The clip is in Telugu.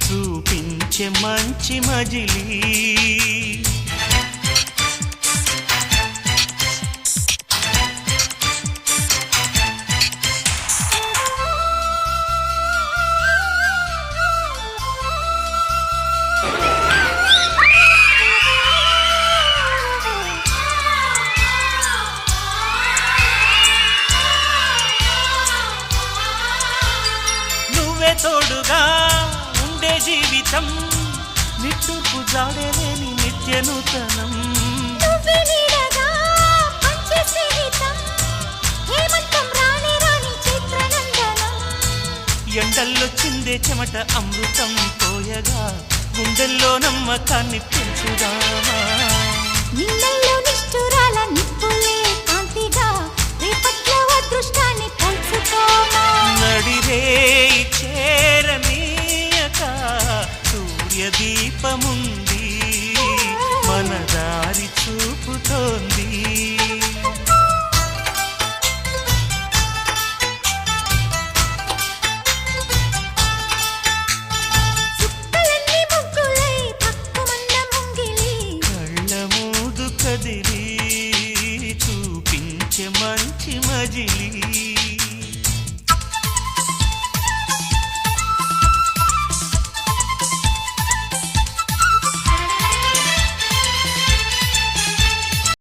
చూపించే మంచి మజిలీ తోడుగా ఉండే జీవితం నిట్టూర్పు జాడలేని నిత్య నూతనం ఎండల్లో చిందే చెమట అమృతం పోయగా గుండెల్లో నమ్మకాన్ని పెంచుదామా నిన్నల్లో నిష్ఠురాల నిప్పులే కాంతిగా రేపట్లో అదృష్టాన్ని పంచుకోమా నడిరే చేరనీయక సూర్యదీపముంది మన దారి చూపుతోంది కళ్ళ మూదు కదిలి చూపించే మంచి మజిలీ